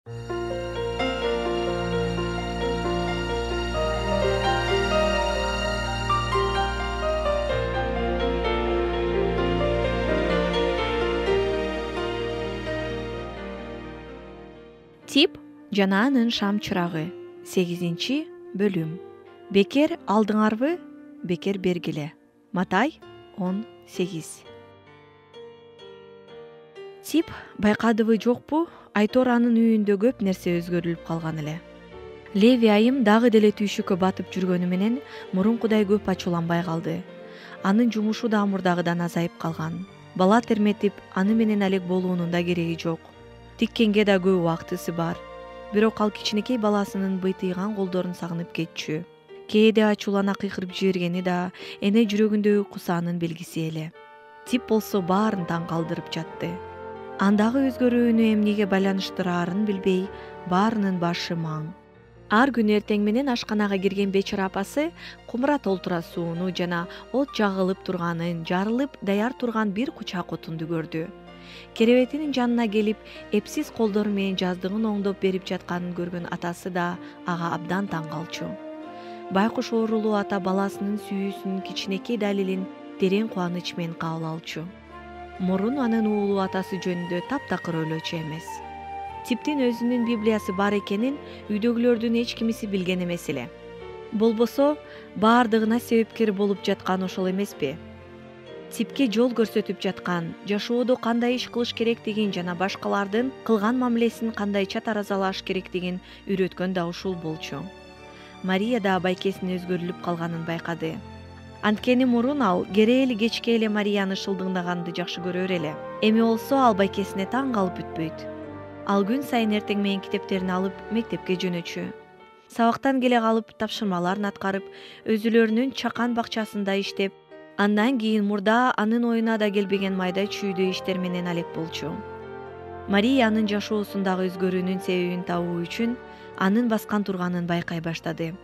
Тип жана анын шам чырагы. 8-бөлүм. Бекер алдыңарбы, бекер бергиле. Матай 18. Тип байкадыбы жокпу, Айтор анын үйүндө көп нерсе өзгөрүлүп калган эле. Леви айым дагы деле түйшүккө батып жүргөнү менен мурункудай көп ачууланбай калды. Анын жумушу да мурдагыдан азайып калган. Бала терметип, аны менен алек болуунун да кереги жок. Тиккенге да көп убактысы бар. Бирок ал кичинекей баласынын быйтыйган колдорун сагынып кетчү. Кээде ачуулана кыйкырып жибергени да эне жүрөгүндөгү кусаанын белгиси эле. Тип болсо баарын таң калтырып жатты. Андагы өзгөрүүнү эмнеге байланыштыраарын билбей, баарынын башы маң. Ар күнү эртең менен ашканага кирген Бечара апасы кумура толтура сууну жана от жагылып турганын, жарылып даяр турган бир кучак отунду көрдү. Керебетинин жанына келип, эпсиз колдору менен жаздыгын оңдоп берип жатканын көргөн атасы да ага абдан таң калчу. Байкуш оорулуу ата баласынын сүйүүсүнүн кичинекей далилин терең кубаныч менен кабыл алчу. Мурун анын уулу атасы жөнүндө таптакыр ойлочу эмес. Типтин өзүнүн Библиясы бар экенин үйдөгүлөрдүн эч кимиси билген эмес эле. Болбосо баардыгына себепкер болуп жаткан ошол эмеспи? Типке жол көрсөтүп жаткан, жашоодо кандай иш кылыш керектигин жана башкалардын кылган мамилесин кандайча таразалаш керектигин үйрөткөн да ушул болчу. Мария да байкесинин өзгөрүлүп калганын байкады. Анткени мурун ал керээли кечке эле Марияны шылдыңдаганды жакшы көрөр эле. Эми болсо ал байкесине таң калып бүтпөйт. Ал күн сайын эртең менен китептерин алып мектепке жөнөчү. Сабактан келе калып тапшырмаларын аткарып, өзүлөрүнүн чакан бакчасында иштеп, андан кийин мурда анын оюна да келбеген майда чүйдүү иштер менен алек болчу. Мария анын жашоосундагы өзгөрүүнүн себебин табуу үчүн анын баскан турганын байкай баштады.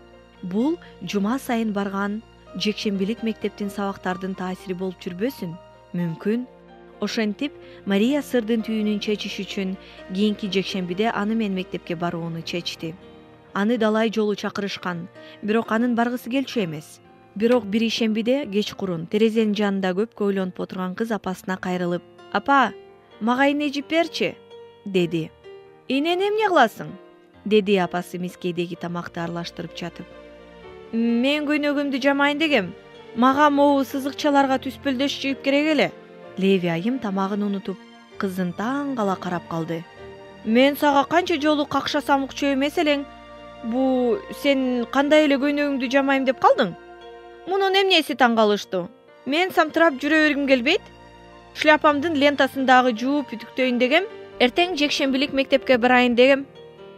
Бул жума сайын барган жекшембилик мектептин сабактардын таасири болуп жүрбөсүн? Мүмкүн. Ошентип, Мария сырдын түйүнүн чечиш үчүн кийинки жекшембиде аны менен мектепке барууну чечти. Аны далай жолу чакырышкан, бирок анын баргысы келчү эмес. Бирок бир ишембиде кечкурун терезенин жанында көпкө ойлонуп отурган кыз апасына кайрылып: "Апа, мага ийне жип берчи", деди. "Ийнени эмне кыласың?" деди апасы мискейдеги тамакты аралаштырып жатып. "Мен көйнөгүмдү жамайын дегем. Мага могу сызыкчаларга түспөлдөш жигип керек эле." Леви айым тамагын унутуп, кызын таң кала карап калды. "Мен сага канча жолу какшасам укчу эмес элең. Бу сен кандай эле көйнөгүңдү жамайм деп калдың? Мунун эмнеси таң калыштуу? Мен самтырап жүрө бергим келбейт. Шляпамдын лентасын дагы жууп үтүктөйүн дегем. Эртең жекшембилик мектепке барайын дегем.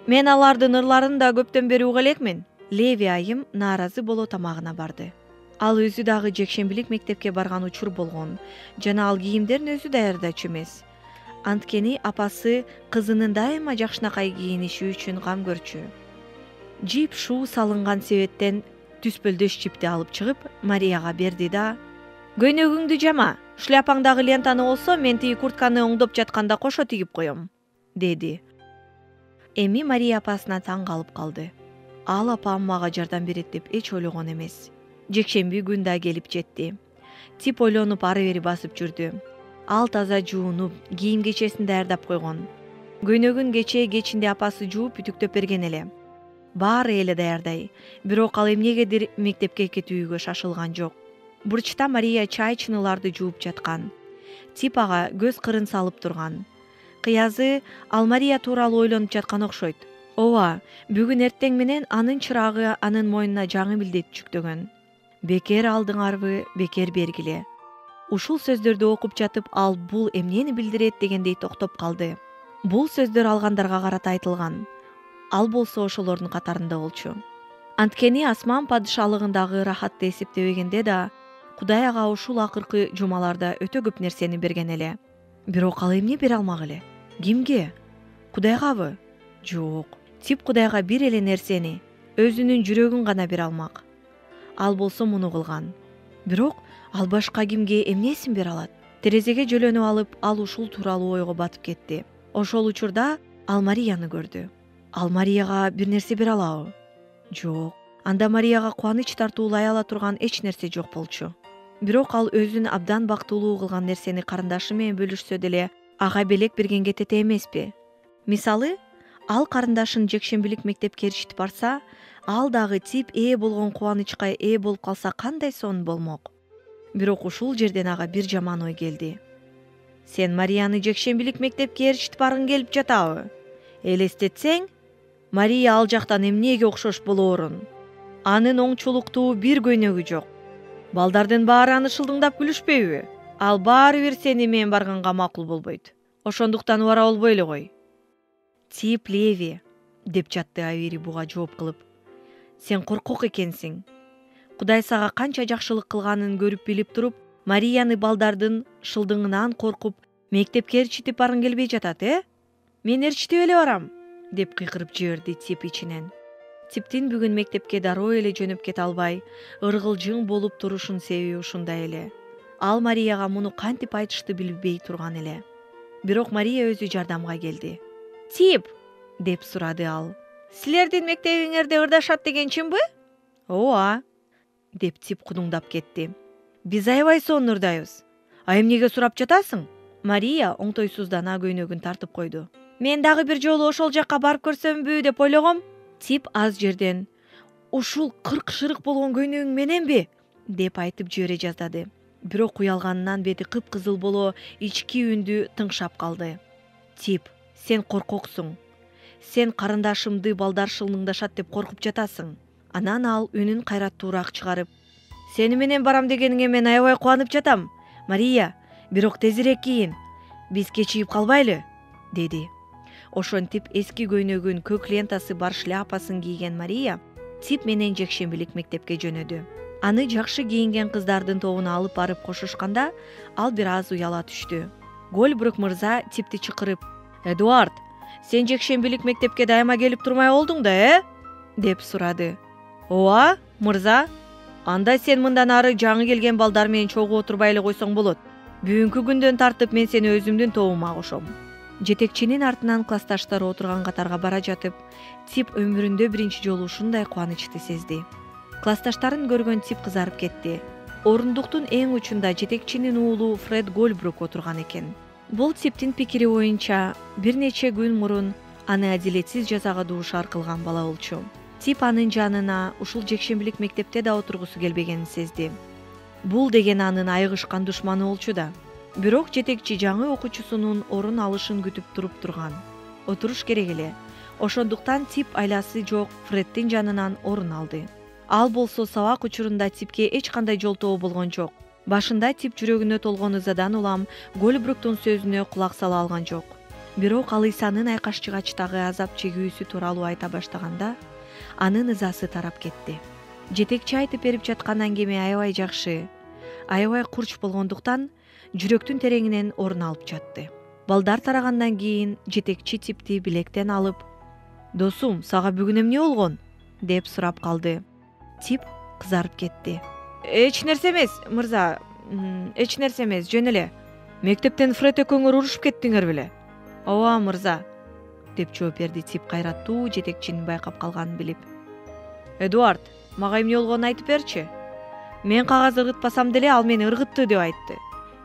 Мен алардын ырларын да көптөн бери уга элекмин." Леви айым нааразы боло тамагына барды. Ал өзү дагы жекшембилик мектепке барган учур болгон жана ал кийимдерин өзү даярдачу эмес. Анткени апасы кызынын дайыма жакшынакай кийиниши үчүн кам көрчү. Жип шуу салынган себеттен түспөлдөш жипти алып чыгып Марияга берди да: "Көйнөгүңдү жама, шляпаңдагы лентаны болсо мен тиги куртканы оңдоп жатканда кошо тигип коем", деди. Эми Мария апасына таң калып калды. Ал апам мага жардам берет деп эч ойлогон эмес. Жекшемби күн да келип жетти. Тип ойлонуп ары бери басып жүрдү. Ал таза жуунуп, кийим кечесин даярдап койгон. Көйнөгүн кечинде апасы жууп үтүктөп берген эле. Баары эле даярдай, бирок ал эмнегедир мектепке кетүүгө шашылган жок. Бурчта Мария чай чыныларды жууп жаткан. Тип ага көз кырын салып турган. Кыязы ал Мария тууралуу ойлонуп жаткан окшойт. Ооба, бүгүн эртең менен анын чырагы анын мойнуна жаңы милдет жүктөгөн. Бекер алдыңарбы, бекер бергиле. Ушул сөздөрдү окуп жатып ал бул эмнени билдирет дегендей токтоп калды. Бул сөздөр алгандарга карата айтылган. Ал болсо ошолордун катарында болчу. Анткени асман падышалыгындагы рахатты эсептебегенде да Кудай ага ушул акыркы жумаларда өтө көп нерсени берген эле. Бирок ал эмне бере алмак эле? Кимге? Кудайгабы? Жок. Тип Кудайга бир эле нерсени, өзүнүн жүрөгүн гана бере алмак. Ал болсо муну кылган. Бирок ал башка кимге эмнесин бере алат? Терезеге жөлөнүп алып, ал ушул тууралуу ойго батып кетти. Ошол учурда Ал Марияны көрдү. Ал Марияга бир нерсе бере алабы? Жок. Анда Марияга кубаныч тартуулай ала турган эч нерсе жок болчу. Бирок ал өзүн абдан бактылуу кылган нерсени карындашы менен бөлүшсө деле ага белек берген кетете эмеспи? Мисалы, ал карындашын жекшембилик мектепке эрişип барса, ал дагы Тип ээ болгон кубанычка ээ болуп калса кандай сонун болмок? Бирок ушул жерден ага бир жаман ой келди. Сен Марияны жекшембилик мектепке эрişип баргың келип жатабы? Элестетсең, Мария ал жактан эмнеге окшош болоорун? Анын оңчулуктуу бир көйнөгү жок. Балдардын баары аны шылдыңдап күлүшпөйбү? Ал баары бир сени менен барганга макул болбойт. Ошондуктан бара болбой эле кой. Тип Леви, деп жатты Авери буга жооп кылып. Сен коркок экенсиң. Кудай сага канча жакшылык кылганын көрүп билип туруп, Марияны балдардын шылдыңынан коркуп, мектепке эричитип баргың келбей жатат, Мен эричитип эле барам, деп кыйкырып жиберди Тип ичинен. Типтин бүгүн мектепке дароо эле жөнөп кете албай, ыргылжың болуп турушун себеби ушундай эле. Ал Марияга муну кантип айтышты билбей турган эле. Бирок Мария өзү жардамга келди. Тип, деп сурады ал. Силердин мектебиңерде ырдашат деген чынбы? Ооба, деп Тип кудуңдап кетти. Биз аябай сонун ырдайбыз. А эмнеге сурап жатасың? Мария оңтойсуздана көйнөгүн тартып койду. Мен дагы бир жолу ошол жакка барып көрсөмбү деп ойлогом. Тип аз жерден ушул кырк-шырык болгон көйнөгүң мененби? деп айтып жибере жаздады. Бирок уялганынан бети кыпкызыл боло, ички үндү тыңшап калды. Тип, сен коркоксуң. Сен карындашымды балдар шылдыңдашат деп коркуп жатасың. Анан ал үнүн кайраттуураак чыгарып, сени менен барам дегениңе мен аябай кубанып жатам. Мария, бирок тезирээк кийин. Биз кечигип калбайлы, деди. Ошентип эски көйнөгүн, көк лентасы бар шляпасын кийген Мария Тип менен жекшембилик мектепке жөнөдү. Аны жакшы кийинген кыздардын тобуна алып барып кошушканда, ал бир аз уяла түштү. Гольбрук мырза Типти чакырып, Эдуард, сен жекшембилик мектепке дайыма келип турмай болдуң да, деп сурады. Ооба, мырза. Анда сен мындан ары жаңы келген балдар менен чогуу отурбай эле койсоң болот. Бүгүнкү күндөн тартып мен сени өзүмдүн тобума кошом. Жетекчинин артынан классташтары отурган катарга бара жатып, Тип өмүрүндө биринчи жолу ушундай кубанычты сезди. Классташтарын көргөн Тип кызарып кетти. Орундуктун эң учунда жетекчинин уулу Фред Гольбрук отурган экен. Бул Типтин пикири боюнча бир нече күн мурун аны адилетсиз жазага дуушар кылган бала болчу. Тип анын жанына ушул жекшембилик мектепте да отургусу келбегенин сезди. Бул деген анын айыгышкан душманы болчу да. Бирок жетекчи жаңы окуучусунун орун алышын күтүп туруп турган. Отуруш керек эле. Ошондуктан Тип айласы жок Фреддин жанынан орун алды. Ал болсо сабак учурунда Типке эч кандай жолтоо болгон жок. Башында Тип жүрөгүнө толгон ызадан улам Гольбруктун сөзүнө кулак сала алган жок. Бирок ал Исанын айкаш-чыгачтагы азап чегүүсү тууралуу айта баштаганда, анын ызасы тарап кетти. Жетекчи айтып берип жаткан аңгеме аябай жакшы, аябай курч болгондуктан жүрөктүн тереңинен орун алып жатты. Балдар тарагандан кийин жетекчи Типти билектен алып, «Досум, сага бүгүн эмне болгон?» деп сурап калды. Тип кызарып кетти. «Эч нерсе эмес, мырза, эч нерсе эмес, жөн эле. Мектептен Фред экөөңөр урушуп кеттиңер беле?» «Ооба, мырза», деп жооп берди Тип кайраттуу жетекчинин байкап калганын билип. «Эдуард, мага эмне болгонун айтып берчи. Мен кагаз ыргытпасам деле ал мени ыргытты деп айтты.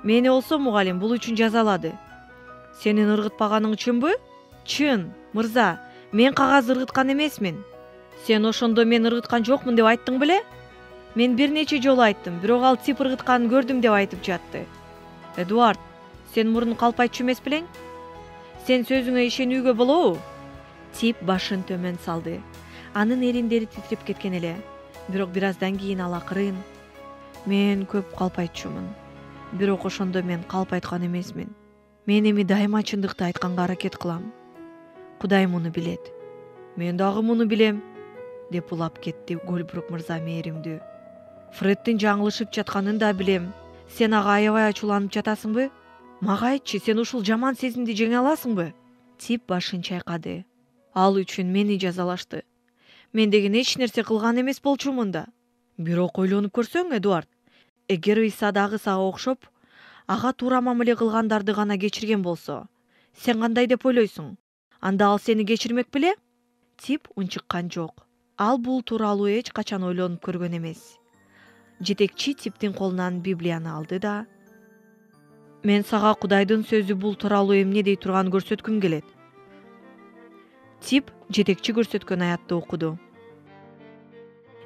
Мени болсо мугалим бул үчүн жазалады. Сенин ыргытпаганың чынбы?» «Чын, мырза, мен кагаз ыргыткан эмесмин». «Сен ошондо мен ыргыткан жокмун деп айттың беле?» «Мен бир нече жолу айттым, бирок ал Тип ыргытканын көрдүм деп айтып жатты». «Эдуард, сен мурун калп айтчу эмес белең? Сен сөзүңө ишенүүгө болобу?» Тип башын төмөн салды. Анын эриндери титиреп кеткен эле. Бирок бир аздан кийин ал акырын, «Мен көп калп айтчумун. Бирок ошондо мен калп айткан эмесмин. Мен эми дайыма чындыкты айтканга аракет кылам. Кудай муну билет. Мен дагы муну билем», деп улап кетти Гольбрук мырза мээримдүү. «Фреддин жаңылышып жатканын да билем. Сен ага аябай ачууланып жатасыңбы? Мага айтчы, сен ушул жаман сезимди жеңе аласыңбы?» Тип башын чайкады. «Ал үчүн мени жазалашты. Мен деген эч нерсе кылган эмес болчумун да. Бирок ойлонуп көрсөң, Эдуард, эгер Иса дагы сага окшоп, ага туура мамиле кылгандарды гана кечирген болсо, сен кандай деп ойлойсуң? анда ал сени кечирмек беле? Тип унчуккан жок. Ал бул тууралуу эч качан ойлонуп көргөн эмес. Жетекчи Типтин колунан Библияны алды да: "Мен сага Кудайдын сөзү бул тууралуу эмне дей турганын көрсөткүм келет." Тип жетекчи көрсөткөн аятты окуду.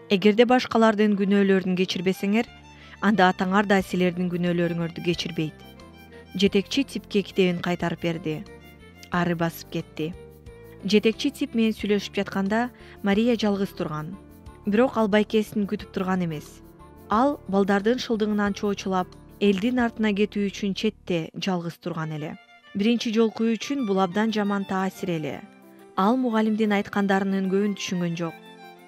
Эгерде башкалардын күнөөлөрүн кечирбесеңер, анда атаңар да силердин күнөөлөрүңөрдү кечирбейт. Жетекчи Типке китебин кайтарып берди. Ары басып кетти. Жетекчи Тип менен сүйлөшүп жатканда Мария жалгыз турган. Бирок ал байкесин күтүп турган эмес. Ал балдардын шылдыңынан чоочулап, элдин артына кетүү үчүн четте жалгыз турган эле. Биринчи жолку үчүн бул абдан жаман таасир эле. Ал мугалимдин айткандарынын көбүн түшүнгөн жок.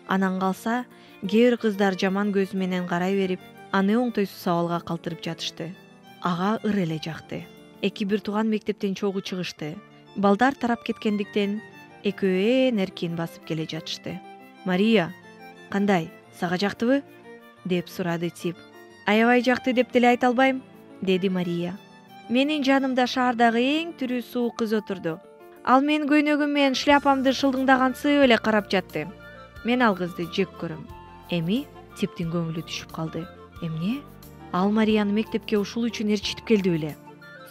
Анан калса, кээ бир кыздар жаман көз менен карай берип, аны оңтойсуз абалга калтырып жатышты. Ага ыр эле жакты. Эки бир тууган мектептен чогуу чыгышты. Балдар тарап кеткендиктен экөө эркин басып келе жатышты. "Мария, кандай, сага жактыбы?" деп сурады Тип. "Аябай жакты деп деле айта албайм", деди Мария. "Менин жанымда шаардагы эң түрүү суук кыз отурду. Ал менин көйнөгүм менен шляпамды шылдыңдагансып эле карап жатты. Мен ал кызды жек көрөм." Эми Типтин көңүлү түшүп калды. Эмне? Ал Марияны мектепке ушул үчүн ээрчитип келди беле?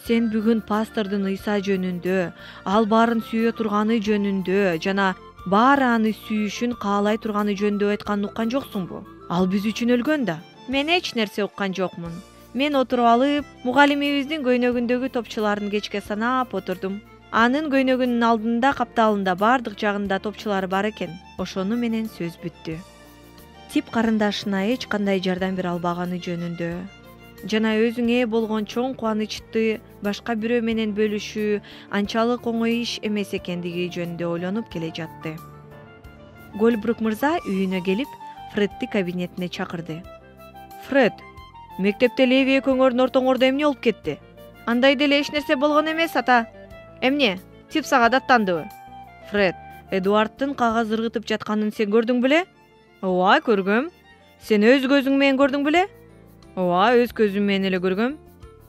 Сен бүгүн пастордун Ыйса жөнүндө, ал баарын сүйө турганы жөнүндө жана баары аны сүйүшүн каалай турганы жөнүндө айтканын уккан жоксуңбу? Ал биз үчүн өлгөн да. Мен эч нерсе уккан жокмун. Мен отуруп алып, мугалимибиздин көйнөгүндөгү топчуларын кечке санап отурдум. Анын көйнөгүнүн алдында, капталында, бардык жагында топчулары бар экен. Ошону менен сөз бүттү. Тип карындашына эч кандай жардам бере албаганы жөнүндө жана өзүңө болгон чоң кубанычты башка бирөө менен бөлүшүү анчалык оңой иш эмес экендиги жөнүндө ойлонуп келе жатты. Гольбрук мырза үйүнө келип, Фредди кабинетине чакырды. "Фред, мектепте Леви экөөңөрдүн ортоңордо эмне болуп кетти?" "Андай деле эч нерсе болгон эмес, ата." "Эмне? Тип сага даттандыбы?" "Фред, Эдуардтын кагаз ыргытып жатканын сен көрдүң беле?" "Ооба, көргөм." "Сен өз көзүң менен көрдүң беле?" "Ооба, өз көзүм менен эле көргөм."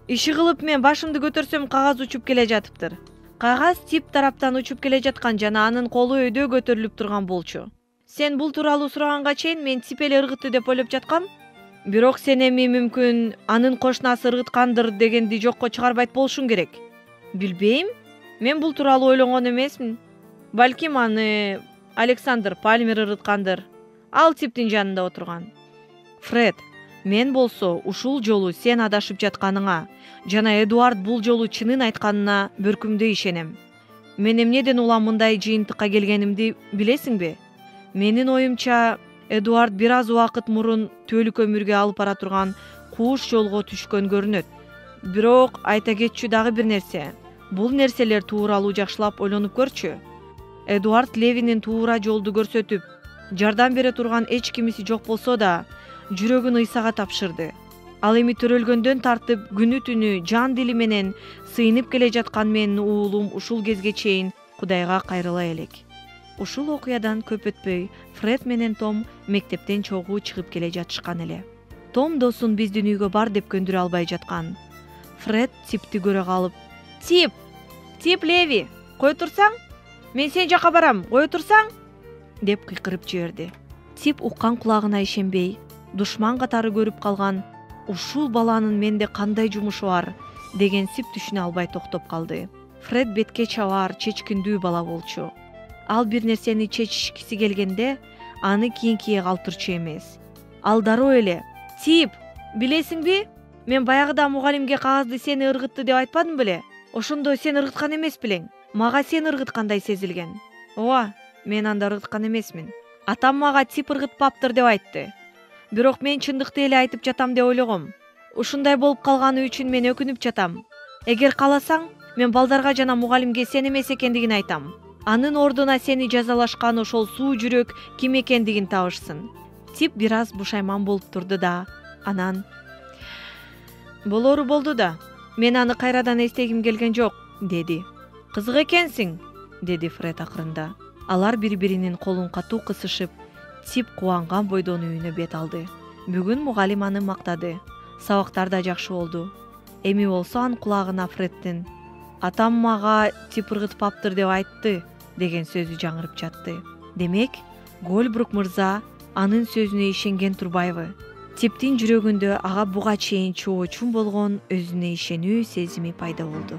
"Иши кылып мен башымды көтөрсөм, кагаз учуп келе жатыптыр." Кагаз Тип тараптан учуп келе жаткан жана анын колу өйдө көтөрүлүп турган болчу. "Сен бул тууралуу сураганга чейин мен Тип эле ыргытты деп ойлоп жаткам. Бирок сен эми мүмкүн анын кошунасы ыргыткандыр дегенди жокко чыгарбайт болушуң керек." "Билбейм. Мен бул тууралуу ойлонгон эмесмин. Балким аны Александр Пальмер ыргыткандыр. Ал Типтин жанында отурган." "Фред, мен болсо ушул жолу сен адашып жатканыңа жана Эдуард бул жолу чынын айтканына бөркүмдөй ишенем. Мен эмнеден улам мындай жыйынтыкка келгенимди билесиңби? Менин оюмча, Эдуард бир аз убакыт мурун түбөлүк өмүргө алып бара турган кууш жолго түшкөн көрүнөт. Бирок айта кетчү дагы бир нерсе. Бул нерселер тууралуу жакшылап ойлонуп көрчү. Эдуард Левинин туура жолду көрсөтүп, жардам бере турган эч кимиси жок болсо да, жүрөгүн Ыйсага тапшырды. Ал эми төрөлгөндөн тартып күнү түнү жан дили менен сыйынып келе жаткан менин уулум ушул кезге чейин Кудайга кайрыла элек." Ушул окуядан көп өтпөй Фред менен Том мектептен чогуу чыгып келе жатышкан эле. Том досун биздин үйгө бар деп көндүрө албай жаткан. Фред Типти көрө калып: "Тип! Тип, Леви, кой турсаң? Мен сен жака барам, кой турсаң?" деп кыйкырып жиберди. Тип уккан кулагына ишенбей, душман катары көрүп калган ушул баланын менде кандай жумушу бар деген сип түшүнө албай токтоп калды. Фред бетке чабар, чечкиндүү бала болчу. Ал бир нерсени чечишкиси келгенде, аны кийинкиге калтырчу эмес. Ал дароо эле: "Тип, билесиңби? Мен баягыда мугалимге кагазды сени ыргытты деп айтпадым беле? Ошондо сен ыргыткан эмес белең. Мага сен ыргыткандай сезилген." "Ооба, мен анда ыргыткан эмесмин. Атам мага Тип ыргытпаптыр деп айтты. Бирок мен чындыкты эле айтып жатам деп ойлогом. Ушундай болуп калганы үчүн мен өкүнүп жатам. Эгер кааласаң, мен балдарга жана мугалимге сен эмес экендигин айтам. Анын ордуна сени жазалашкан ошол суу жүрөк ким экендигин табышсын." Тип бир аз бушайман болуп турду да, анан: "Болору болду да. Мен аны кайрадан эстегим келген жок", деди. "Кызык экенсиң", деди Фред акырында. Алар бири-биринин колун катуу кысышып, Тип кубанган бойдон үйүнө бет алды. Бүгүн мугалим аны мактады. Сабактар да жакшы болду. Эми болсо анын кулагына Фреддин: "Атам мага Тип ыргытпаптыр деп айтты", деген сөзү жаңырып жатты. Демек, Гольбрук мырза анын сөзүнө ишенген турбайбы? Типтин жүрөгүндө ага буга чейин чоо чун болгон өзүнө ишенүү сезими пайда болду.